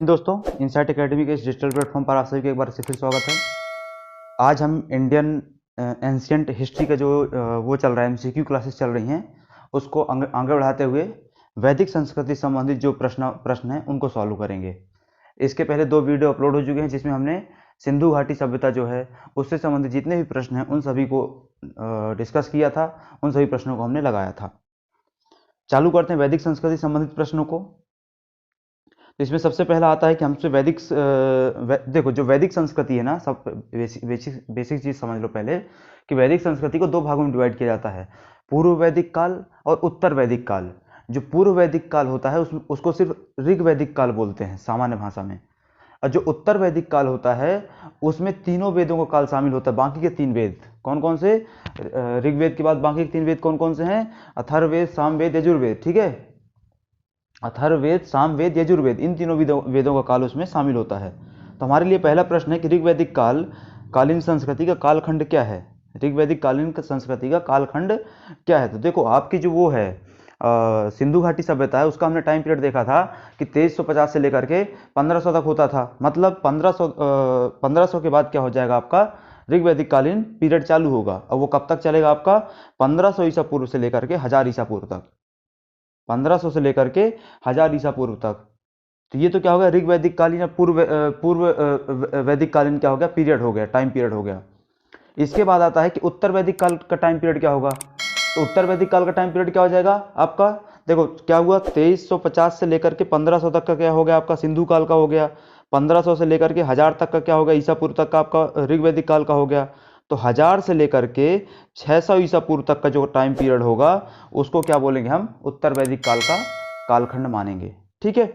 दोस्तों, insight academy के इस डिजिटल प्लेटफॉर्म पर आप सभी का एक बार फिर स्वागत है। आज हम इंडियन एंशियंट हिस्ट्री का जो वो चल रहा है, एमसीक्यू क्लासेस चल रही हैं, उसको आगे बढ़ाते हुए वैदिक संस्कृति संबंधित जो प्रश्न हैं उनको सॉल्व करेंगे। इसके पहले 2 वीडियो अपलोड हो चुके हैं जिसमें हमने सिंधु घाटी सभ्यता जो है उससे संबंधित जितने भी प्रश्न हैं उन सभी को डिस्कस किया था, उन सभी प्रश्नों को हमने लगाया था। चालू करते हैं वैदिक संस्कृति संबंधित प्रश्नों को। तो इसमें सबसे पहला आता है कि हमसे देखो जो वैदिक संस्कृति है ना, सब बेसिक चीज समझ लो पहले कि वैदिक संस्कृति को 2 भागों में डिवाइड किया जाता है, पूर्व वैदिक काल और उत्तर वैदिक काल। जो पूर्व वैदिक काल होता है उसको सिर्फ ऋग वैदिक काल बोलते हैं सामान्य भाषा में, और जो उत्तर वैदिक काल होता है उसमें तीनों वेदों का काल शामिल होता है। बाकी के 3 वेद कौन कौन से? ऋग्वेद के बाद बाकी के 3 वेद कौन कौन से हैं? अथर्ववेद, सामवेद, यजुर्वेद। ठीक है, अथर्ववेद, सामवेद, यजुर्वेद, इन तीनों वेदों का काल उसमें शामिल होता है। तो हमारे लिए पहला प्रश्न है कि ऋग्वैदिक कालीन संस्कृति का कालखंड क्या है? ऋग्वैदिक कालीन संस्कृति का कालखंड क्या है? तो देखो, आपकी जो वो है सिंधु घाटी सभ्यता है, उसका हमने टाइम पीरियड देखा था कि 2350 से लेकर के 1500 तक होता था। मतलब 1500 के बाद क्या हो जाएगा, आपका ऋग्वैदिक कालीन पीरियड चालू होगा। और वो कब तक चलेगा? आपका 1500 ईसा पूर्व से लेकर के 1000 ईसा पूर्व तक, 1500 से लेकर के 1000 ईसा पूर्व तक। तो ये तो क्या हो गया, ऋग वैदिक कालीन या पूर्व वैदिक कालीन क्या हो गया, पीरियड हो गया, टाइम पीरियड हो गया। इसके बाद आता है कि उत्तर वैदिक काल का टाइम पीरियड क्या होगा। तो उत्तर वैदिक काल का टाइम पीरियड क्या हो जाएगा आपका? देखो क्या हुआ, 2350 से लेकर के 1500 तक का क्या हो गया आपका, सिंधु काल का हो गया। 1500 से लेकर के 1000 तक का क्या हो गया, ईसा पूर्व तक का आपका ऋग्वैदिक काल का हो गया। तो 1000 से लेकर के 600 ईसा पूर्व तक का जो टाइम पीरियड होगा उसको क्या बोलेंगे हम, उत्तर वैदिक काल का कालखंड मानेंगे। ठीक है,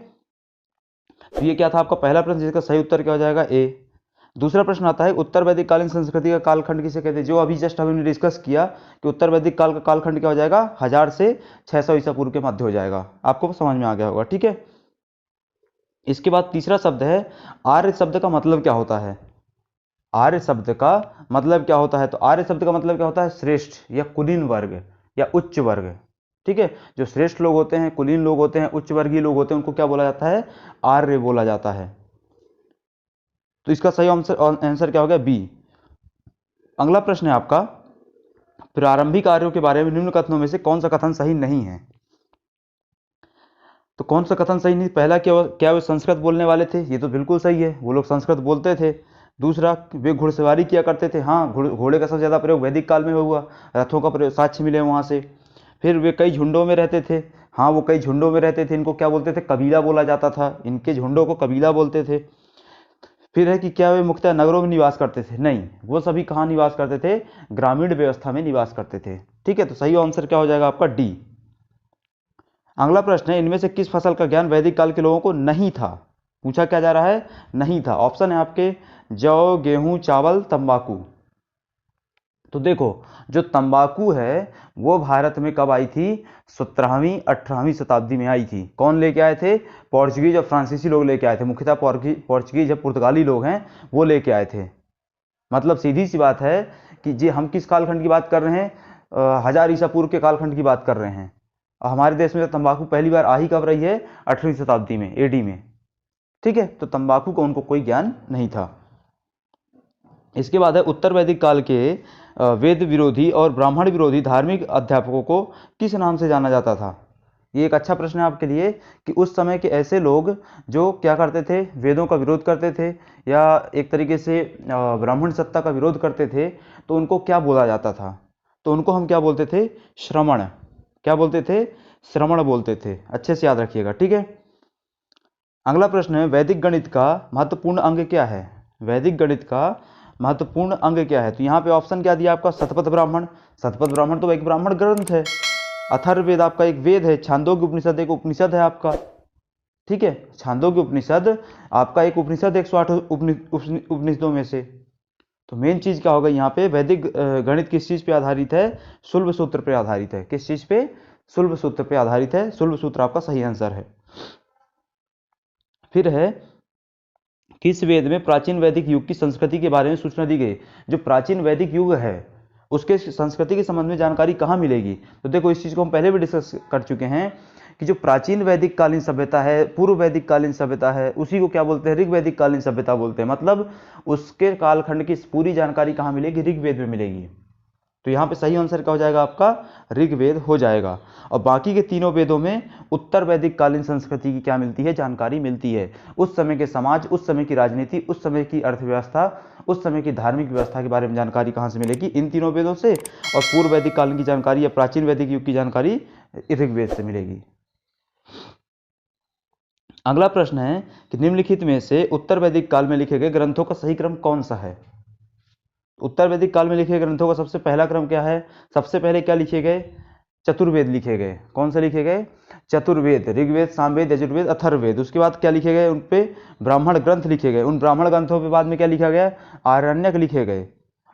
तो ये क्या था आपका पहला प्रश्न, जिसका सही उत्तर क्या हो जाएगा, ए। दूसरा प्रश्न आता है उत्तर वैदिक कालीन संस्कृति का कालखंड किसे कहते हैं? जो अभी जस्ट हमने डिस्कस किया कि उत्तर वैदिक काल का कालखंड क्या हो जाएगा, 1000 से 600 ईसा पूर्व के मध्य हो जाएगा। आपको समझ में आ गया होगा। ठीक है, इसके बाद तीसरा शब्द है आर्य। शब्द का मतलब क्या होता है? आर्य शब्द का मतलब क्या होता है? तो आर्य शब्द का मतलब क्या होता है, श्रेष्ठ या कुलीन वर्ग या उच्च वर्ग। ठीक है, जो श्रेष्ठ लोग होते हैं, कुलीन लोग होते हैं, उच्च वर्गीय लोग होते हैं, उनको क्या बोला जाता है, आर्य बोला जाता है। तो इसका सही आंसर क्या हो गया, बी। अगला प्रश्न है आपका, प्रारंभिक आर्यों के बारे में निम्न कथनों में से कौन सा कथन सही नहीं है? तो कौन सा कथन सही नहीं? पहला, क्या वे संस्कृत बोलने वाले थे? ये तो बिल्कुल सही है, वो लोग संस्कृत बोलते थे। दूसरा, वे घुड़सवारी किया करते थे। हाँ, घोड़े का सबसे ज़्यादा प्रयोग वैदिक काल में हुआ, रथों का प्रयोग साक्ष्य मिले वहाँ से। फिर वे कई झुंडों में रहते थे। हाँ, वो कई झुंडों में रहते थे, इनको क्या बोलते थे, कबीला बोला जाता था, इनके झुंडों को कबीला बोलते थे। फिर है कि क्या वे मुख्यतः नगरों में निवास करते थे? नहीं, वो सभी कहाँ निवास करते थे, ग्रामीण व्यवस्था में निवास करते थे। ठीक है, तो सही आंसर क्या हो जाएगा आपका, डी। अगला प्रश्न है, इनमें से किस फसल का ज्ञान वैदिक काल के लोगों को नहीं था? पूछा क्या जा रहा है, नहीं था। ऑप्शन है आपके जौ, गेहूं, चावल, तंबाकू। तो देखो, जो तंबाकू है वो भारत में कब आई थी, 17वीं 18वीं शताब्दी में आई थी। कौन लेके आए थे? पोर्चुगीज और फ्रांसीसी लोग लेके आए थे। मुख्यतः पोर्चुगीज या पुर्तगाली लोग हैं, वो लेके आए थे। मतलब सीधी सी बात है कि जी हम किस कालखंड की बात कर रहे हैं, 1000 ईसा पूर्व के कालखंड की बात कर रहे हैं। और हमारे देश में तंबाकू पहली बार आ ही कब रही है, 8वीं शताब्दी में, एडी में। ठीक है, तो तंबाकू का उनको कोई ज्ञान नहीं था। इसके बाद है उत्तर वैदिक काल के वेद विरोधी और ब्राह्मण विरोधी धार्मिक अध्यापकों को किस नाम से जाना जाता था? ये एक अच्छा प्रश्न है आपके लिए कि उस समय के ऐसे लोग जो क्या करते थे, वेदों का विरोध करते थे या एक तरीके से ब्राह्मण सत्ता का विरोध करते थे, तो उनको क्या बोला जाता था? तो उनको हम क्या बोलते थे, श्रमण। क्या बोलते थे, श्रमण बोलते थे। अच्छे से याद रखिएगा। ठीक है, अगला प्रश्न है, वैदिक गणित का महत्वपूर्ण अंग क्या है? वैदिक गणित का महत्वपूर्ण अंग क्या है? तो यहाँ पे ऑप्शन क्या दिया आपका, शतपथ ब्राह्मण। शतपथ ब्राह्मण तो एक ब्राह्मण ग्रंथ है। अथर्ववेद आपका एक वेद है। छांदोग्य उपनिषद एक उपनिषद है आपका। ठीक है, छांदोग्य उपनिषद आपका एक उपनिषद, 108 उपनिषदों में से। तो मेन चीज क्या होगा यहाँ पे, वैदिक गणित किस चीज पे आधारित है, शुल्ब सूत्र पे आधारित है। किस चीज पे, शुल्ब सूत्र पे आधारित है। शुल्ब सूत्र आपका सही आंसर है। फिर है, किस वेद में प्राचीन वैदिक युग की संस्कृति के बारे में सूचना दी गई? जो प्राचीन वैदिक युग है उसके संस्कृति के संबंध में जानकारी कहाँ मिलेगी? तो देखो, इस चीज को हम पहले भी डिस्कस कर चुके हैं कि जो प्राचीन वैदिक कालीन सभ्यता है, पूर्व वैदिक कालीन सभ्यता है, उसी को क्या बोलते हैं, ऋग्वैदिक कालीन सभ्यता बोलते हैं। मतलब उसके कालखंड की पूरी जानकारी कहाँ मिलेगी, ऋग्वेद में मिलेगी। तो यहाँ पे सही आंसर क्या हो जाएगा आपका, ऋग्वेद हो जाएगा। और बाकी के तीनों वेदों में उत्तर वैदिक कालीन संस्कृति की क्या मिलती है, जानकारी मिलती है। उस समय के समाज, उस समय की राजनीति, उस समय की अर्थव्यवस्था, उस समय की धार्मिक व्यवस्था के बारे में जानकारी कहाँ से मिलेगी, इन तीनों वेदों से। और पूर्व वैदिक कालीन की जानकारी या प्राचीन वैदिक युग की जानकारी ऋग्वेद से मिलेगी। अगला प्रश्न है कि निम्नलिखित में से उत्तर वैदिक काल में लिखे गए ग्रंथों का सही क्रम कौन सा है। उत्तर वैदिक काल में लिखे ग्रंथों का सबसे पहला क्रम क्या है, सबसे पहले क्या लिखे गए, चतुर्वेद लिखे गए। कौन से लिखे गए, चतुर्वेद, ऋग्वेद, सामवेद, यजुर्वेद, अथर्ववेद। उसके बाद क्या लिखे गए, उन पे ब्राह्मण ग्रंथ लिखे गए। उन ब्राह्मण ग्रंथों के बाद में क्या लिखा गया, आरण्यक लिखे गए।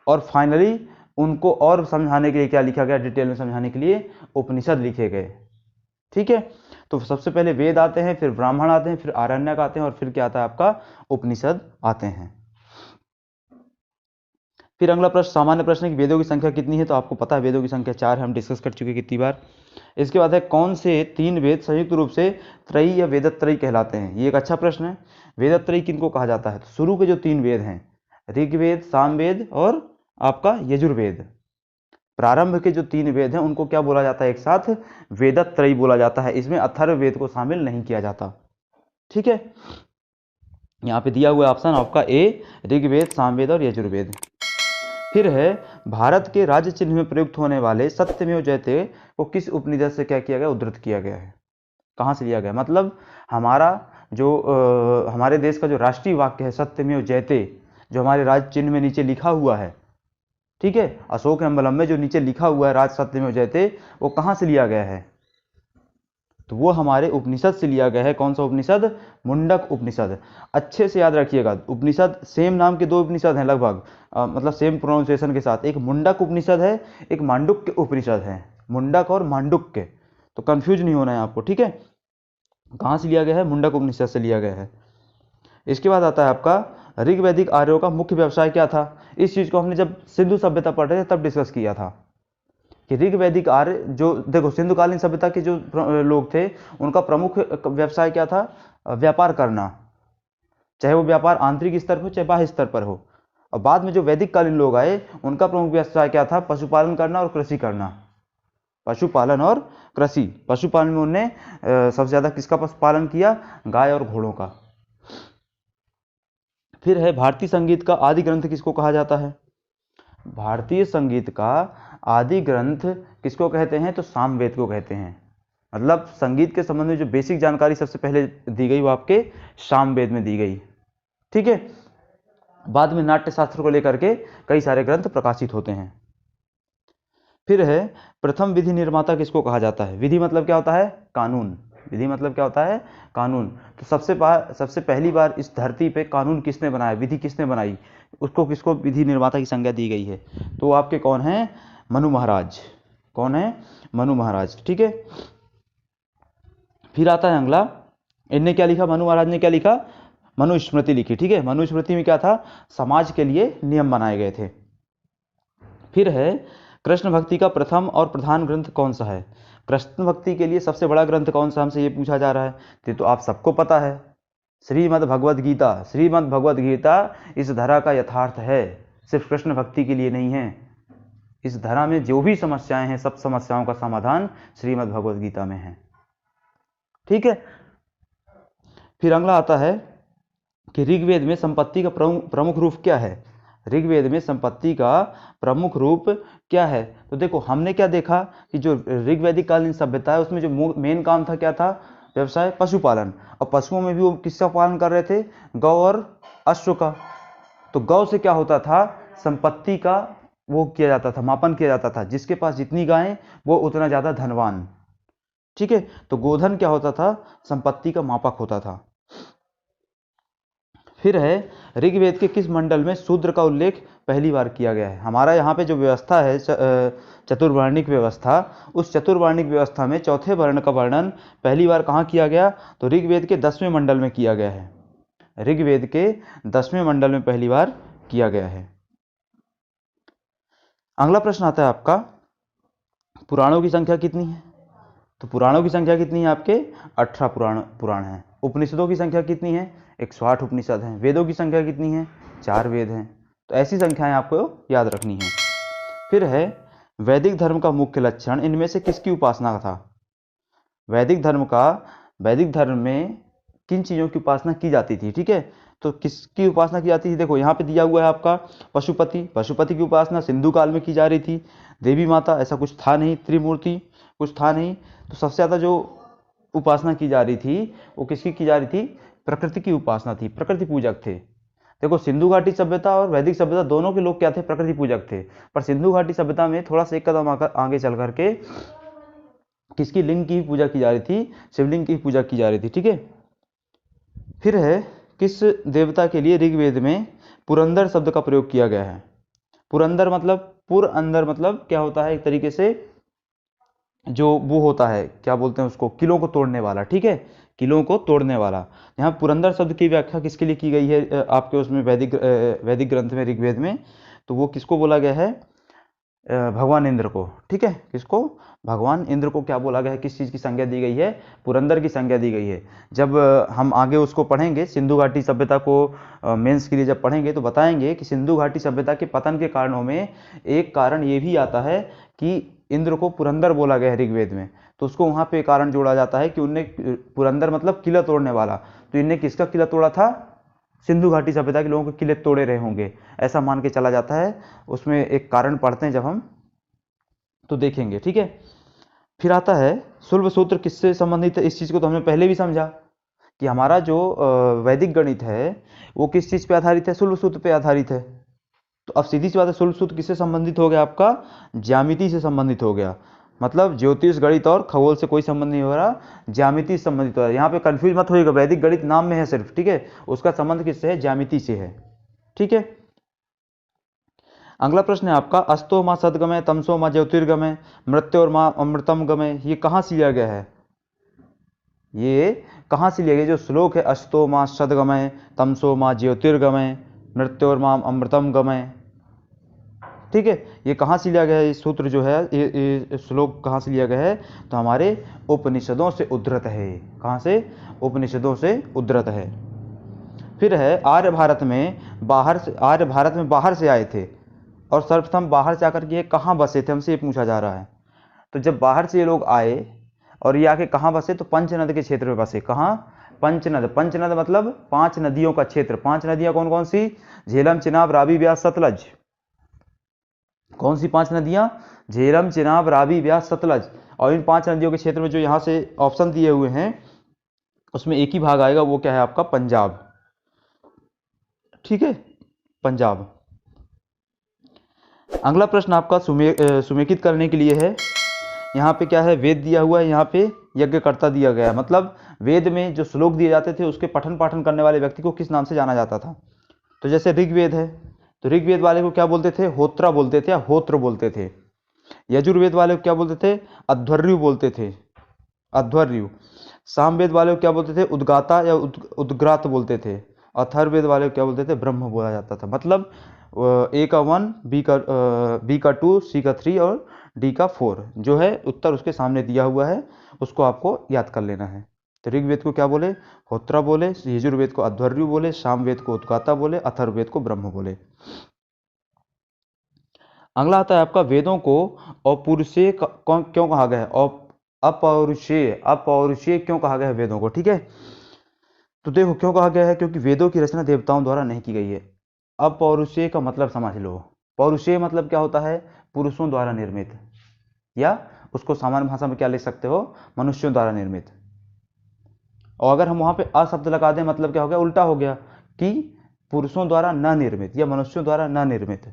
और फाइनली उनको और समझाने के लिए क्या लिखा गया, डिटेल में समझाने के लिए उपनिषद लिखे गए। ठीक है, तो सबसे पहले वेद आते हैं, फिर ब्राह्मण आते हैं, फिर आरण्यक आते हैं, और फिर क्या आता है आपका, उपनिषद आते हैं। फिर अगला प्रश्न, सामान्य प्रश्न है कि वेदों की संख्या कितनी है। तो आपको पता है वेदों की संख्या 4 है, हम डिस्कस कर चुके कितनी बार। इसके बाद है कौन से 3 वेद संयुक्त रूप से त्रयी या वेदत्रयी कहलाते हैं। ये एक अच्छा प्रश्न है। वेदत्रयी किनको कहा जाता है, तो शुरू के जो 3 वेद हैं, ऋग्वेद, सामवेद और आपका यजुर्वेद, प्रारंभ के जो 3 वेद हैं उनको क्या बोला जाता है, एक साथ वेदत्रयी बोला जाता है। इसमें अथर्ववेद को शामिल नहीं किया जाता। ठीक है, यहाँ पे दिया हुआ ऑप्शन आपका ए, ऋग्वेद, सामवेद और यजुर्वेद। फिर है भारत के राज्य चिन्ह में प्रयुक्त होने वाले सत्यमेव जयते को किस उपनिषद से क्या किया गया, उद्धृत किया गया है, कहाँ से लिया गया। मतलब हमारा जो हमारे देश का जो राष्ट्रीय वाक्य है सत्यमेव जयते, जो हमारे राज्य चिन्ह में नीचे लिखा हुआ है, ठीक है, अशोक एम्बलम में जो नीचे लिखा हुआ है राज सत्यमेव जयते, वो कहाँ से लिया गया है, तो वो हमारे उपनिषद से लिया गया है। कौन सा उपनिषद, मुंडक उपनिषद। अच्छे से याद रखिएगा, उपनिषद सेम नाम के 2 उपनिषद हैं लगभग, मतलब सेम प्रोनाउंसिएशन के साथ। एक मुंडक उपनिषद है, एक मांडुक्य उपनिषद है, मुंडक और मांडुक्य, तो कंफ्यूज नहीं होना है आपको। ठीक है, कहाँ से लिया गया है, मुंडक उपनिषद से लिया गया है। इसके बाद आता है आपका ऋग्वैदिक आर्यों का मुख्य व्यवसाय क्या था। इस चीज को हमने जब सिंधु सभ्यता पढ़ रहे थे तब डिस्कस किया था कि ऋग्वैदिक आर्य, जो देखो सिंधुकालीन सभ्यता के जो लोग थे उनका प्रमुख व्यवसाय क्या था, व्यापार करना, चाहे वो व्यापार आंतरिक स्तर पर हो चाहे बाह्य स्तर पर हो। और बाद में जो वैदिक कालीन लोग आए उनका प्रमुख व्यवसाय क्या था, पशुपालन करना और कृषि करना। पशुपालन और कृषि, पशुपालन में उन्होंने सबसे ज्यादा किसका पशुपालन किया, गाय और घोड़ों का। फिर है भारतीय संगीत का आदि ग्रंथ किसको कहा जाता है। भारतीय संगीत का आदि ग्रंथ किसको कहते हैं, तो सामवेद को कहते हैं। मतलब संगीत के संबंध में जो बेसिक जानकारी सबसे पहले दी गई वो आपके सामवेद में दी गई। ठीक है, बाद में नाट्य शास्त्र को लेकर के कई सारे ग्रंथ प्रकाशित होते हैं। फिर है प्रथम विधि निर्माता किसको कहा जाता है। विधि मतलब क्या होता है, कानून। विधि मतलब क्या होता है, कानून। तो सबसे पहली बार इस धरती पे कानून किसने बनाया, विधि किसने बनाई, उसको किसको विधि निर्माता की संज्ञा दी गई है, तो आपके कौन है, मनु महाराज। कौन है, मनु महाराज। ठीक है, फिर आता है अगला, इनने क्या लिखा, मनु महाराज ने क्या लिखा, मनुस्मृति लिखी। ठीक है, मनुस्मृति में क्या था, समाज के लिए नियम बनाए गए थे। फिर है कृष्ण भक्ति का प्रथम और प्रधान ग्रंथ कौन सा है। कृष्ण भक्ति के लिए सबसे बड़ा ग्रंथ कौन सा, हमसे ये पूछा जा रहा है। तो आप सबको पता है, श्रीमद् भगवद गीता। श्रीमद् भगवद गीता इस धरा का यथार्थ है, सिर्फ कृष्ण भक्ति के लिए नहीं है। इस धरा में जो भी समस्याएं हैं सब समस्याओं का समाधान श्रीमद् भगवद गीता में है। ठीक है, फिर अगला आता है कि ऋग्वेद में संपत्ति का प्रमुख रूप क्या है। ऋग्वेद में संपत्ति का प्रमुख रूप क्या है। तो देखो हमने क्या देखा कि जो ऋग्वैदिक कालीन सभ्यता है उसमें जो मेन काम था क्या था, व्यवसाय पशुपालन। और पशुओं में भी वो किसका पालन कर रहे थे, गौ और अश्व का। तो गौ से क्या होता था, संपत्ति का वो किया जाता था, मापन किया जाता था, जिसके पास जितनी गायें वो उतना ज्यादा धनवान। ठीक है, तो गोधन क्या होता था, संपत्ति का मापक होता था। फिर है ऋग्वेद के किस मंडल में शूद्र का उल्लेख पहली बार किया गया है। हमारा यहाँ पे जो व्यवस्था है चतुर्वर्णिक व्यवस्था, उस चतुर्वर्णिक व्यवस्था में चौथे वर्ण का वर्णन पहली बार कहाँ किया गया, तो ऋग्वेद के 10वें मंडल में किया गया है। ऋग्वेद के 10वें मंडल में पहली बार किया गया है। अगला प्रश्न आता है आपका, पुराणों की संख्या कितनी है। तो पुराणों की संख्या कितनी है आपके? 18 पुराण हैं। उपनिषदों की संख्या कितनी है? 108 उपनिषद हैं। वेदों की संख्या कितनी है? 4 वेद हैं। तो ऐसी संख्याएं आपको याद रखनी है। फिर है वैदिक धर्म का मुख्य लक्षण इनमें से किसकी उपासना था? वैदिक धर्म में किन चीज़ों की उपासना की जाती थी? ठीक है, तो किसकी उपासना की जाती थी? देखो यहाँ पे दिया हुआ है आपका पशुपति की उपासना सिंधु काल में की जा रही थी। देवी माता ऐसा कुछ था नहीं, त्रिमूर्ति कुछ था नहीं। तो सबसे ज़्यादा जो उपासना की जा रही थी वो किसकी की जा रही थी? प्रकृति की उपासना थी, प्रकृति पूजक थे। देखो सिंधु घाटी सभ्यता और वैदिक सभ्यता दोनों के लोग क्या थे? प्रकृति पूजक थे। पर सिंधु घाटी सभ्यता में थोड़ा सा एक कदम आगे चल करके किसकी लिंग की पूजा की जा रही थी? शिवलिंग की पूजा की जा रही थी। ठीक है, फिर है किस देवता के लिए ऋग्वेद में पुरंदर शब्द का प्रयोग किया गया है? पुरंदर मतलब क्या होता है? एक तरीके से जो वो होता है, क्या बोलते हैं उसको? किलों को तोड़ने वाला। ठीक है, किलों को तोड़ने वाला। यहाँ पुरंदर शब्द की व्याख्या किसके लिए की गई है आपके उसमें वैदिक ग्रंथ में, ऋग्वेद में? तो वो किसको बोला गया है? भगवान इंद्र को। ठीक है, किसको? भगवान इंद्र को क्या बोला गया है? किस चीज़ की संज्ञा दी गई है? पुरंदर की संज्ञा दी गई है। जब हम आगे उसको पढ़ेंगे, सिंधु घाटी सभ्यता को मेंस के लिए जब पढ़ेंगे तो बताएंगे कि सिंधु घाटी सभ्यता के पतन के कारणों में एक कारण ये भी आता है कि इंद्र को पुरंदर बोला गया है ऋग्वेद में। तो उसको वहाँ पे कारण जोड़ा जाता है कि उनने, पुरंदर मतलब किला तोड़ने वाला, तो इनने किसका किला तोड़ा था? सिंधु घाटी सभ्यता के लोगों के किले तोड़े रहे होंगे, ऐसा मान के चला जाता है। उसमें एक कारण पढ़ते हैं जब हम तो देखेंगे। ठीक है, फिर आता है शुल्ब सूत्र किससे संबंधित है? इस चीज़ को तो हमने पहले भी समझा कि हमारा जो वैदिक गणित है वो किस चीज़ पे आधारित है? शुल्ब सूत्र पे आधारित है। तो अब सीधी सी बात है, शुल्ब सूत्र किससे संबंधित हो गया? आपका ज्यामिति से संबंधित हो गया। मतलब ज्योतिष गणित और खगोल से कोई संबंध नहीं हो रहा, ज्यामिति से संबंधित हो रहा है। यहाँ पे कंफ्यूज मत होइएगा, वैदिक गणित नाम में है सिर्फ। ठीक है, उसका संबंध किससे है? ज्यामिति से है। ठीक है, अगला प्रश्न है आपका, अस्तो माँ सदगमय तमसो माँ ज्योतिर्गमय मृत्योर माँ अमृतम गमय, ये कहाँ से लिया गया है? ये कहाँ से लिया गया? जो श्लोक है अस्तो माँ सदगमय तमसो माँ ज्योतिर्गमय मृत्योर माँ अमृतम गमय, ठीक है, ये कहाँ से लिया गया है? ये सूत्र जो है, ये श्लोक कहाँ से लिया गया है? तो हमारे उपनिषदों से उद्धृत है। कहाँ से? उपनिषदों से उद्धृत है। फिर है आर्य भारत में बाहर से आए थे और सर्वप्रथम बाहर से आकर के ये कहाँ बसे थे? हमसे ये पूछा जा रहा है। तो जब बाहर से ये लोग आए और ये आके कहाँ बसे? तो पंचनद के क्षेत्र में बसे। कहाँ? पंचनद मतलब 5 नदियों का क्षेत्र। 5 नदियां कौन कौन सी? झेलम, चिनाब, रावी, ब्यास, सतलज। कौन सी 5 नदियां? झेलम, चिनाब, रावी, ब्यास, सतलज। और इन 5 नदियों के क्षेत्र में जो यहाँ से ऑप्शन दिए हुए हैं उसमें एक ही भाग आएगा, वो क्या है आपका? पंजाब। ठीक है, पंजाब। अगला प्रश्न आपका सुमेकित करने के लिए है। यहाँ पे क्या है? वेद दिया हुआ है, यहाँ पे यज्ञकर्ता दिया गया है। मतलब वेद में जो श्लोक दिए जाते थे उसके पठन पाठन करने वाले व्यक्ति को किस नाम से जाना जाता था? तो जैसे ऋग्वेद है तो ऋग्वेद वाले को क्या बोलते थे? होत्रा बोलते थे या होत्र बोलते थे। यजुर्वेद वाले को क्या बोलते थे? अध्वर्यु बोलते थे, अध्वर्यु। सामवेद वाले को क्या बोलते थे? उद्गाता या उद्ग्रात बोलते थे। अथर्ववेद वाले को क्या बोलते थे? ब्रह्म बोला जाता था। मतलब ए का 1, बी का 2, सी का 3 और डी का 4, जो है उत्तर उसके सामने दिया हुआ है, उसको आपको याद कर लेना है। तो ऋग्वेद को क्या बोले? होत्रा बोले, यजुर्वेद को अध्वर्यु बोले, सामवेद को उद्गाता बोले, अथर्ववेद को ब्रह्म बोले। अगला आता है आपका, वेदों को अपौरुषेय क्यों कहा गया है? अपौरुषेय क्यों कहा गया है वेदों को? ठीक है, तो देखो क्यों कहा गया है, क्योंकि वेदों की रचना देवताओं द्वारा नहीं की गई है। अपौरुषेय का मतलब समझ लो। पौरुषेय मतलब क्या होता है? पुरुषों द्वारा निर्मित, या उसको सामान्य भाषा में क्या लिख सकते हो? मनुष्यों द्वारा निर्मित। और अगर हम वहां पे अशब्द लगा दें मतलब क्या हो गया? उल्टा हो गया कि पुरुषों द्वारा न निर्मित या मनुष्यों द्वारा न निर्मित।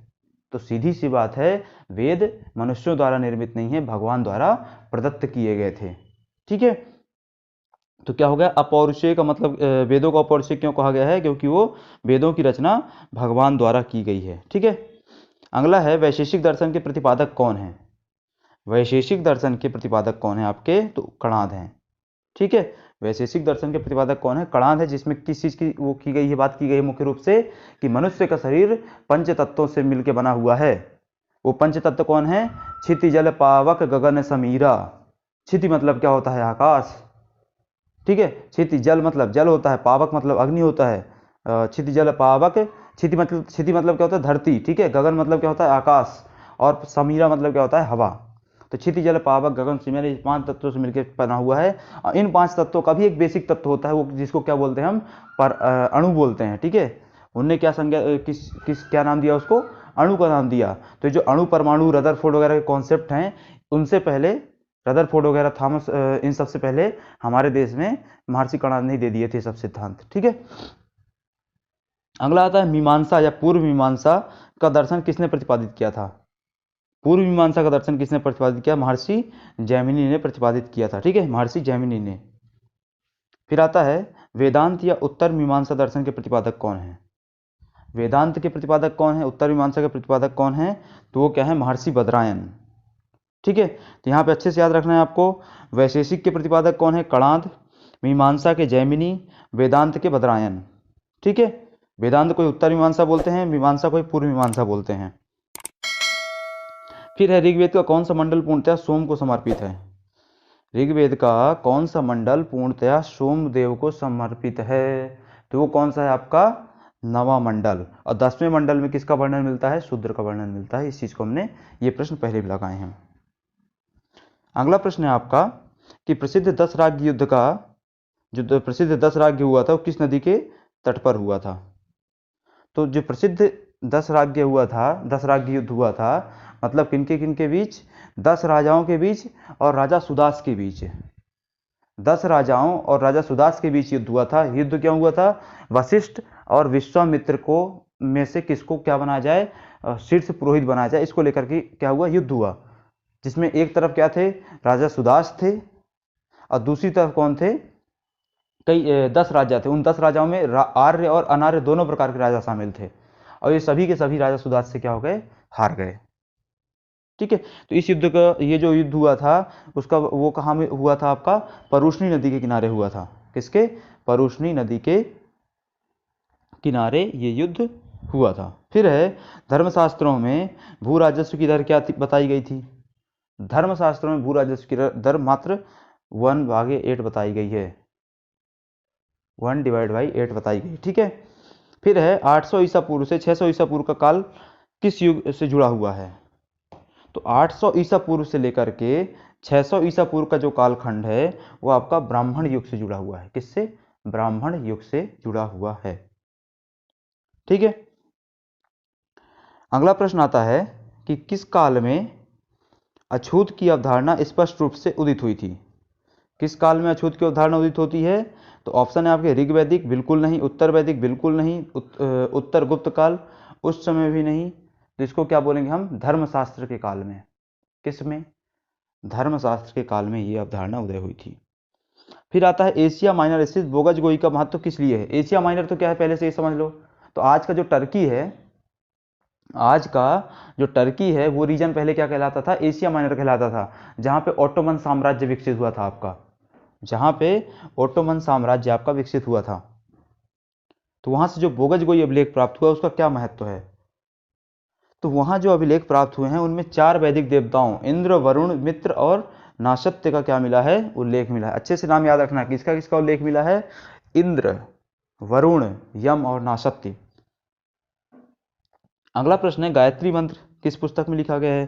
तो सीधी सी बात है, वेद मनुष्यों द्वारा निर्मित नहीं है, भगवान द्वारा प्रदत्त किए गए थे। ठीक है, तो क्या हो गया? अपौरुषेय का मतलब, वेदों को अपौरुषेय क्यों कहा गया है? क्योंकि वो वेदों की रचना भगवान द्वारा की गई है। ठीक है, अगला है, वैशेषिक दर्शन के प्रतिपादक कौन है? वैशेषिक दर्शन के प्रतिपादक कौन है आपके? तो कणाद हैं। ठीक है, वैशेषिक दर्शन के प्रतिपादक कौन है? कणाद है, जिसमें किस चीज की वो की गई है, बात की गई है मुख्य रूप से कि मनुष्य का शरीर पंच तत्वों से मिलकर बना हुआ है। वो पंच तत्व कौन है? क्षिति, जल, पावक, गगन, समीरा। क्षिति मतलब क्या होता है, आकाश। ठीक है, क्षिति जल मतलब जल होता है, पावक मतलब अग्नि होता है, क्षिति जल पावक। क्षिति मतलब क्या होता है, धरती। ठीक है, गगन मतलब क्या होता है, आकाश। और समीरा मतलब क्या होता है, हवा। तो क्षिति जल पावक गगन समीरा, इस 5 तत्वों से मिलकर बना हुआ है। और इन 5 तत्वों का भी एक बेसिक तत्व होता है, वो जिसको क्या बोलते हैं हम, अणु बोलते हैं। ठीक है, उनने क्या संज्ञा क्या नाम दिया उसको, अणु का नाम दिया। तो जो अणु, परमाणु, रदरफोर्ड वगैरह के कॉन्सेप्ट हैं, उनसे पहले रदरफोर्ड वगैरह, थॉमस, इन सबसे पहले हमारे देश में महर्षि कणाद ने दे दिए थे सब सिद्धांत। ठीक है, अगला आता है मीमांसा या पूर्व मीमांसा का दर्शन किसने प्रतिपादित किया था। पूर्व मीमांसा का दर्शन किसने प्रतिपादित किया, महर्षि जैमिनी ने प्रतिपादित किया था। ठीक है, महर्षि जैमिनी ने। फिर आता है वेदांत या उत्तर मीमांसा दर्शन के प्रतिपादक कौन है। वेदांत के प्रतिपादक कौन है, उत्तर मीमांसा के प्रतिपादक कौन है, तो वो क्या है, महर्षि बदरायन। ठीक है, तो यहाँ पे अच्छे से याद रखना है आपको। वैशेषिक के प्रतिपादक कौन है, कणाद। मीमांसा के जैमिनी। वेदांत के बदरायन। ठीक है, वेदांत को उत्तर मीमांसा बोलते हैं, मीमांसा को पूर्व मीमांसा बोलते हैं। फिर है ऋग्वेद का कौन सा मंडल पूर्णतया सोम को समर्पित है। ऋग्वेद का कौन सा मंडल पूर्णतया सोमदेव को समर्पित है, तो वो कौन सा है आपका, नवा मंडल। और 10वें मंडल में किसका वर्णन मिलता है, शूद्र का वर्णन मिलता है। इस चीज को हमने ये प्रश्न पहले भी लगाए हैं। अगला प्रश्न है आपका कि प्रसिद्ध 10 राज्य युद्ध का, जो प्रसिद्ध 10 राज्य हुआ था, वो किस नदी के तट पर हुआ था। तो जो प्रसिद्ध 10 राज्य हुआ था, 10 राज्य युद्ध हुआ था, मतलब किनके बीच, 10 राजाओं के बीच और राजा सुदास के बीच। 10 राजाओं और राजा सुदास के बीच युद्ध हुआ था। युद्ध क्या हुआ था, वशिष्ठ और विश्वामित्र को में से किसको क्या बनाया जाए, शीर्ष पुरोहित बनाया जाए, इसको लेकर के क्या हुआ, युद्ध हुआ। जिसमें एक तरफ क्या थे, राजा सुदास थे, और दूसरी तरफ कौन थे, कई 10 राजा थे। उन 10 राजाओं में आर्य और अनार्य दोनों प्रकार के राजा शामिल थे, और ये सभी के सभी राजा सुदास से क्या हो गए, हार गए। ठीक है, तो इस युद्ध का, ये जो युद्ध हुआ था उसका, वो कहाँ में हुआ था आपका, परुष्णी नदी के किनारे हुआ था। किसके, परुष्णी नदी के किनारे ये युद्ध हुआ था। फिर है धर्मशास्त्रों में भू राजस्व की दर क्या बताई गई थी। धर्मशास्त्रों में भू राजस्व की दर मात्र 1/8 बताई गई है, 1/8 बताई गई। ठीक है, फिर है 800 ईसा पूर्व से 600 ईसा पूर्व का काल किस युग से जुड़ा हुआ है। तो 800 ईसा पूर्व से लेकर के 600 ईसा पूर्व का जो कालखंड है, वो आपका ब्राह्मण युग से जुड़ा हुआ है। किससे, ब्राह्मण युग से जुड़ा हुआ है। ठीक है, अगला प्रश्न आता है कि किस काल में अछूत की अवधारणा स्पष्ट रूप से उदित हुई थी। किस काल में अछूत की अवधारणा उदित होती है, तो ऑप्शन है आपके ऋग्वैदिक बिल्कुल नहीं, उत्तर वैदिक बिल्कुल नहीं, उत्तर गुप्त काल, उस समय भी नहीं। तो इसको क्या बोलेंगे हम, धर्मशास्त्र के काल में। किस में, धर्मशास्त्र के काल में ये अवधारणा उदय हुई थी। फिर आता है एशिया माइनर स्थित बोगज गोई का महत्व किस लिए है। एशिया माइनर तो क्या है, पहले से ये समझ लो। तो आज का जो टर्की है, आज का जो टर्की है, वो रीजन पहले क्या कहलाता था, एशिया माइनर कहलाता था, जहां पे ऑटोमन साम्राज्य विकसित हुआ था आपका, जहां पे ऑटोमन साम्राज्य आपका विकसित हुआ था। तो वहां से जो बोगज गोई अभिलेख प्राप्त हुआ, उसका क्या महत्व है। तो वहां जो अभिलेख प्राप्त हुए हैं, उनमें 4 वैदिक देवताओं इंद्र, वरुण, मित्र और नासत्य का क्या मिला है, उल्लेख मिला है। अच्छे से नाम याद रखना, किसका किसका उल्लेख मिला है, इंद्र, वरुण, यम और नासत्य। अगला प्रश्न है गायत्री मंत्र किस पुस्तक में लिखा गया है।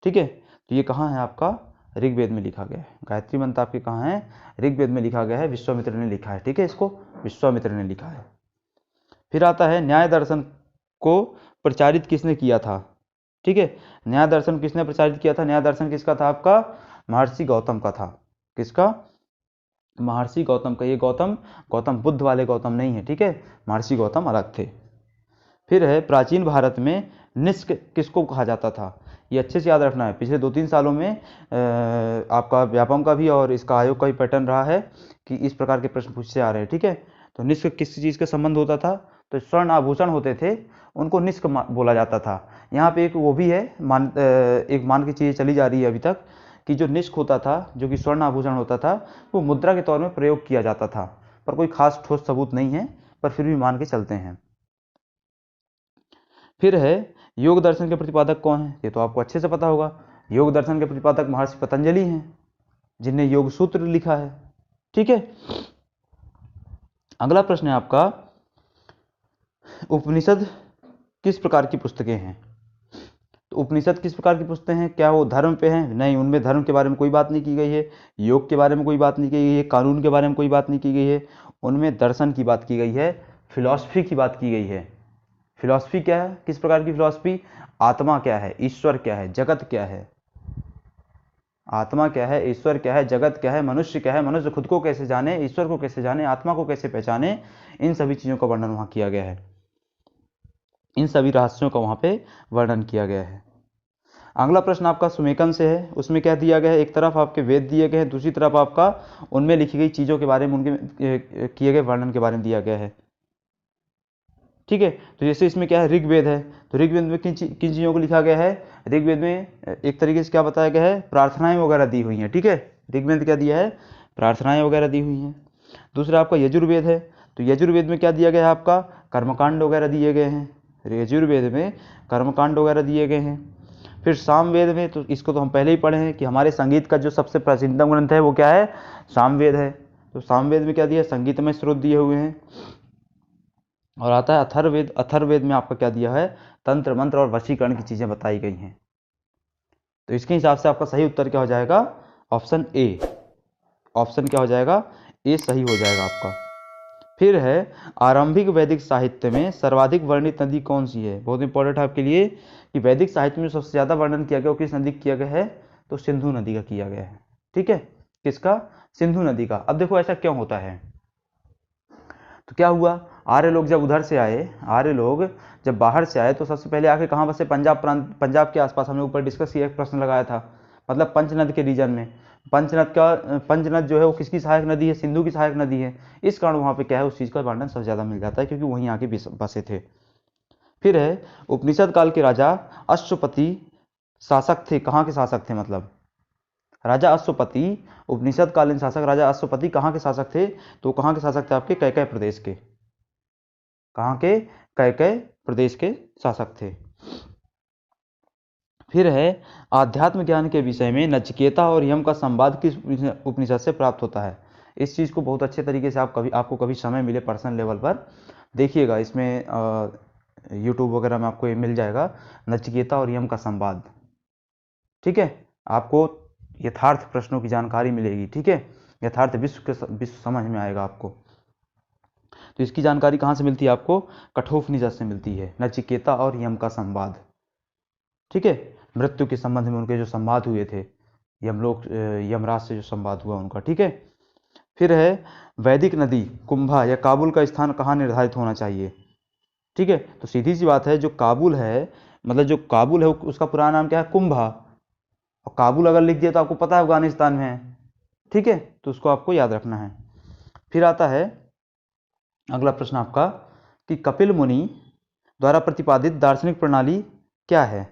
ठीक है, तो ये कहाँ है आपका, ऋग्वेद में लिखा गया है। गायत्री मंत्र आपके कहाँ है, ऋग्वेद में लिखा गया है, विश्वामित्र ने लिखा है। ठीक है, इसको विश्वामित्र ने लिखा है। फिर आता है न्याय दर्शन को प्रचारित किसने किया था। ठीक है, न्याय दर्शन किसने प्रचारित किया था, न्याय दर्शन किसका था आपका, महर्षि गौतम का था। किसका, महर्षि गौतम का। ये गौतम, गौतम बुद्ध वाले गौतम नहीं है। ठीक है, महर्षि गौतम अलग थे। फिर है प्राचीन भारत में निष्क किसको कहा जाता था। ये अच्छे से याद रखना है, पिछले 2-3 सालों में आपका व्यापम का भी और इसका आयोग का भी पैटर्न रहा है कि इस प्रकार के प्रश्न पूछते आ रहे हैं। ठीक है, तो निष्क किस चीज़ का संबंध होता था, तो स्वर्ण आभूषण होते थे, उनको निष्क बोला जाता था। यहाँ पे एक वो भी है, एक मान की चीज़ चली जा रही है अभी तक, कि जो निष्क होता था, जो कि स्वर्ण आभूषण होता था, वो मुद्रा के तौर में प्रयोग किया जाता था, पर कोई खास ठोस सबूत नहीं है, पर फिर भी मान के चलते हैं। फिर है योग दर्शन के प्रतिपादक कौन है, ये तो आपको अच्छे से पता होगा। योग दर्शन के प्रतिपादक महर्षि पतंजलि हैं, जिन्हें योग सूत्र लिखा है। ठीक है, अगला प्रश्न है आपका, उपनिषद किस प्रकार की पुस्तकें हैं? तो उपनिषद किस प्रकार की पुस्तकें हैं? क्या वो धर्म पे हैं? नहीं, उनमें धर्म के बारे में कोई बात नहीं की गई है, योग के बारे में कोई बात नहीं की गई है, कानून के बारे में कोई बात नहीं की गई है। उनमें दर्शन की बात की गई है, फिलॉसफी की बात की गई है। फिलॉसफी क्या है? किस प्रकार की फिलॉसफी? आत्मा क्या है, ईश्वर क्या है, जगत क्या है, आत्मा क्या है, ईश्वर क्या है, जगत क्या है, मनुष्य क्या है, मनुष्य खुद को कैसे जाने, ईश्वर को कैसे जाने, आत्मा को कैसे पहचाने, इन सभी चीज़ों का वर्णन वहाँ किया गया है, इन सभी रहस्यों का वहाँ पे वर्णन किया गया है। अगला प्रश्न आपका सुमेकन से है, उसमें क्या दिया गया है? एक तरफ आपके वेद दिए गए हैं, दूसरी तरफ आपका उनमें लिखी गई चीज़ों के बारे में, उनके किए गए वर्णन के बारे में दिया गया है। ठीक है, तो जैसे इसमें क्या है, ऋग्वेद है, तो ऋग्वेद में किन चीज़ों को लिखा गया है? ऋग्वेद में एक तरीके से क्या बताया गया है? प्रार्थनाएं वगैरह दी हुई हैं। ठीक है, ऋग्वेद क्या दिया है? प्रार्थनाएं वगैरह दी हुई हैं। दूसरा आपका यजुर्वेद है, तो यजुर्वेद में क्या दिया गया है? आपका कर्मकांड वगैरह दिए गए हैं, यजुर्वेद में कर्मकांड वगैरह दिए गए हैं। फिर सामवेद में, तो इसको तो हम पहले ही पढ़े हैं कि हमारे संगीत का जो सबसे प्राचीनतम ग्रंथ है वो क्या है? सामवेद है। तो सामवेद में क्या दिया है? संगीतमय स्रोत दिए हुए हैं। और आता है अथर्ववेद, अथर्ववेद में आपका क्या दिया है? तंत्र मंत्र और वशीकरण की चीज़ें बताई गई हैं। तो इसके हिसाब से आपका सही उत्तर क्या हो जाएगा? Option A. ऑप्शन क्या हो जाएगा? ए सही हो जाएगा आपका। फिर है, आरंभिक वैदिक साहित्य में सर्वाधिक वर्णित नदी कौन सी है? बहुत इंपॉर्टेंट है आपके लिए कि वैदिक साहित्य में सबसे ज़्यादा वर्णन किया गया, किस नदी किया गया है? तो सिंधु नदी का किया गया है। ठीक है, किसका? सिंधु नदी का। अब देखो ऐसा क्यों होता है, तो क्या हुआ, आर्य लोग जब उधर से आए, आर्य लोग जब बाहर से आए तो सबसे पहले आके कहाँ बसे? पंजाब प्रांत, पंजाब के आसपास। हमने ऊपर डिस्कस किया, एक प्रश्न लगाया था, मतलब पंचनद के रीजन में। पंचनद जो है वो किसकी सहायक नदी है? सिंधु की सहायक नदी है। इस कारण वहाँ पे क्या है, उस चीज़ का वर्णन सबसे ज़्यादा मिल जाता है, क्योंकि वहीं आके बसे थे। फिर है, उपनिषद काल के राजा अश्वपति शासक थे, कहाँ के शासक थे? मतलब राजा अश्वपति, उपनिषद कालीन शासक राजा अश्वपति कहाँ के शासक थे? तो कहाँ के शासक थे? आपके कैकेय प्रदेश के। कहाँ के? कैकेय प्रदेश के शासक थे। फिर है, आध्यात्म ज्ञान के विषय में नचिकेता और यम का संवाद किस उपनिषद से प्राप्त होता है? इस चीज़ को बहुत अच्छे तरीके से आपको कभी समय मिले पर्सनल लेवल पर देखिएगा, इसमें यूट्यूब वगैरह में आपको ये मिल जाएगा, नचिकेता और यम का संवाद। ठीक है, आपको यथार्थ प्रश्नों की जानकारी मिलेगी। ठीक है, यथार्थ विश्व समझ में आएगा आपको। तो इसकी जानकारी कहाँ से मिलती है आपको? कठोपनिषद से मिलती है, नचिकेता और यम का संवाद। ठीक है, मृत्यु के संबंध में उनके जो संवाद हुए थे, यमलोक यमराज से जो संवाद हुआ उनका। ठीक है, फिर है, वैदिक नदी कुंभा या काबुल का स्थान कहाँ निर्धारित होना चाहिए? ठीक है, तो सीधी सी बात है, जो काबुल है, मतलब जो काबुल है उसका पुराना नाम क्या है? कुंभा। और काबुल अगर लिख दिया तो आपको पता है अफगानिस्तान में है। ठीक है, तो उसको आपको याद रखना है। फिर आता है अगला प्रश्न आपका कि कपिल मुनि द्वारा प्रतिपादित दार्शनिक प्रणाली क्या है?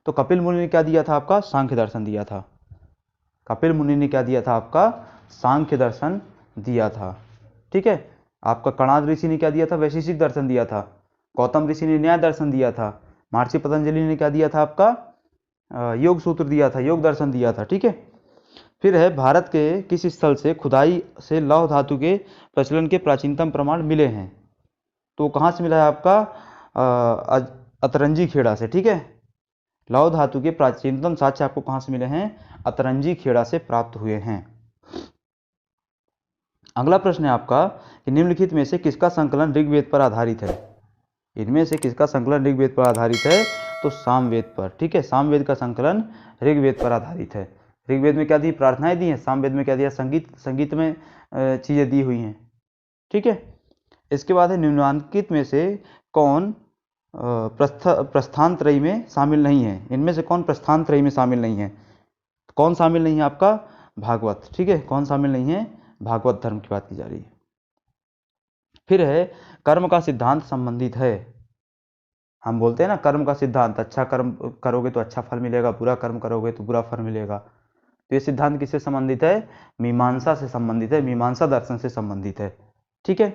तो कपिल मुनि ने क्या दिया था? आपका सांख्य दर्शन दिया था। कपिल मुनि ने क्या दिया था? आपका सांख्य दर्शन दिया था। ठीक है, आपका कणाद ऋषि ने क्या दिया था? वैशेषिक दर्शन दिया था। गौतम ऋषि ने न्याय दर्शन दिया था। महर्षि पतंजलि ने क्या दिया था? आपका योग सूत्र दिया था, योग दर्शन दिया था। ठीक है, फिर है, भारत के किस स्थल से खुदाई से लौह धातु के प्रचलन के प्राचीनतम प्रमाण मिले हैं? तो कहाँ से मिला है? आपका अतरंजी खेड़ा से। ठीक है, लौह धातु के प्राचीनतम साक्ष्य आपको कहाँ से मिले हैं? अतरंजी खेड़ा से प्राप्त हुए हैं। अगला प्रश्न है आपका कि निम्नलिखित में से किसका संकलन ऋग्वेद पर आधारित है? इनमें से किसका संकलन ऋग्वेद पर आधारित है? तो सामवेद पर। ठीक है, सामवेद का संकलन ऋग्वेद पर आधारित है। ऋग्वेद में क्या दी? प्रार्थनाएं दी हैं। सामवेद में क्या दिया? संगीत में चीज़ें दी हुई हैं। ठीक है, इसके बाद है, निम्नलिखित में से कौन प्रस्थान त्रयी में शामिल नहीं है? इनमें से कौन प्रस्थान त्रयी में शामिल नहीं है? कौन शामिल नहीं है? आपका भागवत। ठीक है, कौन शामिल नहीं है? भागवत धर्म की बात की जा रही है। फिर है, कर्म का सिद्धांत संबंधित है। हम बोलते हैं ना, कर्म का सिद्धांत, अच्छा कर्म करोगे तो अच्छा फल मिलेगा, बुरा कर्म करोगे तो बुरा फल मिलेगा। तो ये सिद्धांत किससे संबंधित है? मीमांसा से संबंधित है, मीमांसा दर्शन से संबंधित है। ठीक है,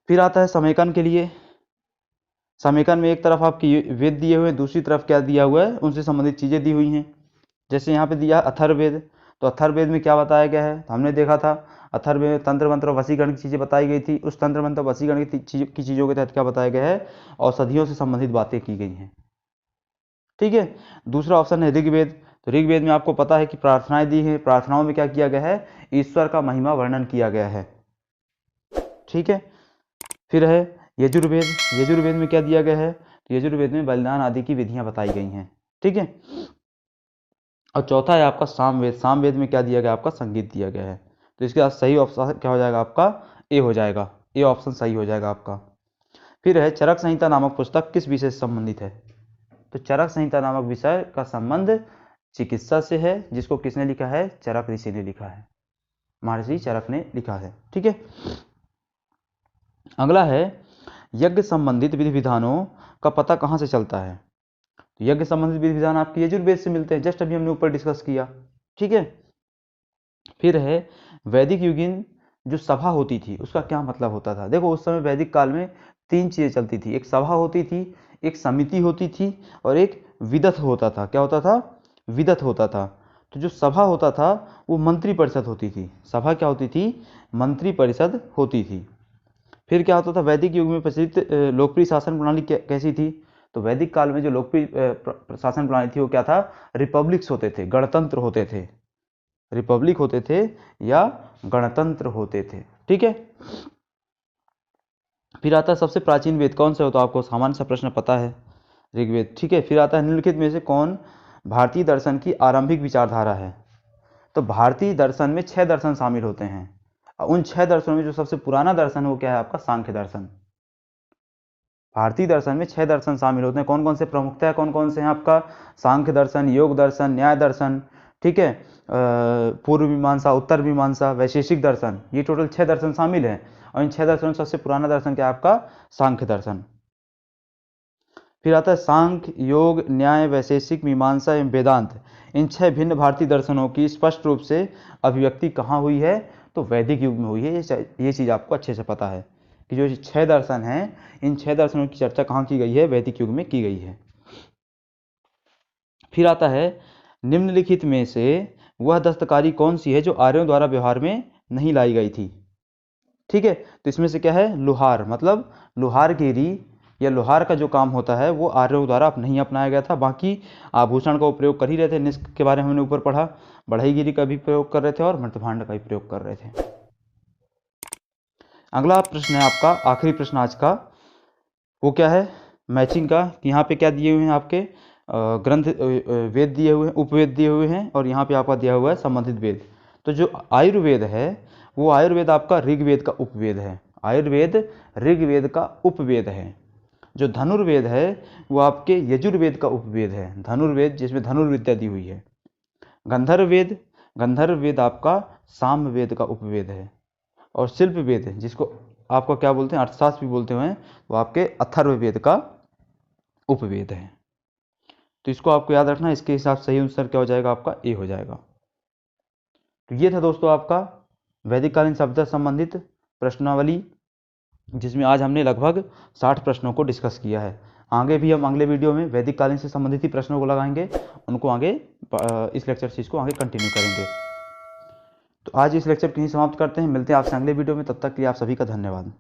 फिर आता है समेकन के लिए। समेकन में एक तरफ आपकी वेद दिए हुए हैं, दूसरी तरफ क्या दिया हुआ है? उनसे संबंधित चीजें दी हुई हैं। जैसे यहाँ पे दिया अथर्ववेद, तो अथर्ववेद में क्या बताया गया है, तो हमने देखा था अथर्ववेद में तंत्र मंत्र वशीकरण की चीज़ें बताई गई थी। उस तंत्र मंत्र वशीकरण की चीज़ों के तहत क्या बताया गया है, औषधियों से संबंधित बातें की गई हैं। ठीक है। दूसरा ऑप्शन है ऋग्वेद, तो ऋग्वेद में आपको पता है कि प्रार्थनाएं दी हैं, प्रार्थनाओं में क्या किया गया है, ईश्वर का महिमा वर्णन किया गया है। ठीक है। फिर है यजुर्वेद, यजुर्वेद में क्या दिया गया है, तो यजुर्वेद में बलिदान आदि की विधियां बताई गई हैं। ठीक है। और चौथा है आपका सामवेद, सामवेद में क्या दिया गया, आपका संगीत दिया गया है। तो इसके बाद सही ऑप्शन क्या हो जाएगा, आपका ए हो जाएगा, ए ऑप्शन सही हो जाएगा आपका। फिर है चरक संहिता नामक पुस्तक किस विषय से संबंधित है, तो चरक संहिता नामक विषय का संबंध चिकित्सा से है, जिसको किसने लिखा है, चरक ऋषि ने लिखा है, महर्षि चरक ने लिखा है। ठीक है। अगला है यज्ञ संबंधित विधि विधानों का पता कहाँ से चलता है, तो यज्ञ संबंधित विधि विधान आपके यजुर्वेद से मिलते हैं, जस्ट अभी हमने ऊपर डिस्कस किया। ठीक है। फिर है वैदिक युगीन जो सभा होती थी उसका क्या मतलब होता था। देखो उस समय वैदिक काल में 3 चीजें चलती थी, एक सभा होती थी, एक समिति होती थी और एक विदथ होता था। क्या होता था, विदथ होता था। तो जो सभा होता था वो मंत्री परिषद होती थी, सभा क्या होती थी, मंत्री परिषद होती थी। फिर क्या होता था, वैदिक युग में प्रचलित लोकप्रिय शासन प्रणाली कैसी थी, तो वैदिक काल में जो लोकप्रिय शासन प्रणाली थी वो क्या था, रिपब्लिक्स होते थे, गणतंत्र होते थे, रिपब्लिक होते थे या गणतंत्र होते थे। ठीक है। फिर आता है सबसे प्राचीन वेद कौन सा हो, तो आपको सामान्य सा प्रश्न पता है, ऋग्वेद। ठीक है। फिर आता है निम्नलिखित में से कौन भारतीय दर्शन की आरंभिक विचारधारा है, तो भारतीय दर्शन में 6 दर्शन शामिल होते हैं। उन 6 दर्शनों में जो सबसे पुराना दर्शन है वो क्या है, आपका सांख्य दर्शन। भारतीय दर्शन में 6 दर्शन शामिल होते हैं, कौन कौन से प्रमुखता है, कौन कौन से हैं, आपका सांख्य दर्शन, योग दर्शन, न्याय दर्शन, ठीक है, पूर्व मीमांसा, उत्तर मीमांसा, वैशेषिक दर्शन, ये टोटल 6 दर्शन शामिल हैं। और इन 6 दर्शनों में सबसे पुराना दर्शन क्या है, आपका सांख्य दर्शन। फिर आता है सांख्य, योग, न्याय, वैशेषिक, मीमांसा एवं वेदांत, इन 6 भिन्न भारतीय दर्शनों की स्पष्ट रूप से अभिव्यक्ति कहाँ हुई है, तो वैदिक युग में हुई है। ये चीज़ आपको अच्छे से पता है कि जो 6 दर्शन हैं, इन 6 दर्शनों की चर्चा कहाँ की गई है, वैदिक युग में की गई है। फिर आता है निम्नलिखित में से वह दस्तकारी कौन सी है जो आर्यों द्वारा व्यवहार में नहीं लाई गई थी। ठीक है। तो इसमें से क्या है, लोहार, मतलब लोहारगिरी या लोहार का जो काम होता है वो आर्यों द्वारा नहीं अपनाया गया था। बाकी आभूषण का प्रयोग कर ही रहे थे, निष्क के बारे में हमने ऊपर पढ़ा, बढ़ईगिरी का भी प्रयोग कर रहे थे और मृतभांड का भी प्रयोग कर रहे थे। अगला प्रश्न है आपका, आखिरी प्रश्न आज का, वो क्या है, मैचिंग का। यहाँ पे क्या दिए हुए हैं, आपके ग्रंथ वेद दिए हुए हैं, उपवेद दिए हुए हैं, और यहाँ पे आपका दिया हुआ है संबंधित वेद। तो जो आयुर्वेद है वो आयुर्वेद आपका ऋग्वेद का उपवेद है, आयुर्वेद ऋग्वेद का उपवेद है। जो धनुर्वेद है वो आपके यजुर्वेद का उपवेद है, धनुर्वेद जिसमें धनुर्विद्या दी हुई है। गंधर्ववेद, गंधर्ववेद आपका सामवेद का उपवेद है। और शिल्पवेद जिसको आपका क्या बोलते हैं, अर्थशास्त्र भी बोलते हैं, वो आपके अथर्ववेद का उपवेद है। तो इसको आपको याद रखना, इसके हिसाब से सही आंसर क्या हो जाएगा, आपका ए हो जाएगा। तो ये था दोस्तों आपका वैदिक कालीन सभ्यता संबंधित प्रश्नावली, जिसमें आज हमने लगभग 60 प्रश्नों को डिस्कस किया है। आगे भी हम अगले वीडियो में वैदिक कालीन से संबंधित ही प्रश्नों को लगाएंगे, उनको आगे इस लेक्चर सीरीज को आगे कंटिन्यू करेंगे। तो आज इस लेक्चर को यहीं समाप्त करते हैं, मिलते हैं आपसे अगले वीडियो में, तब तक के लिए आप सभी का धन्यवाद।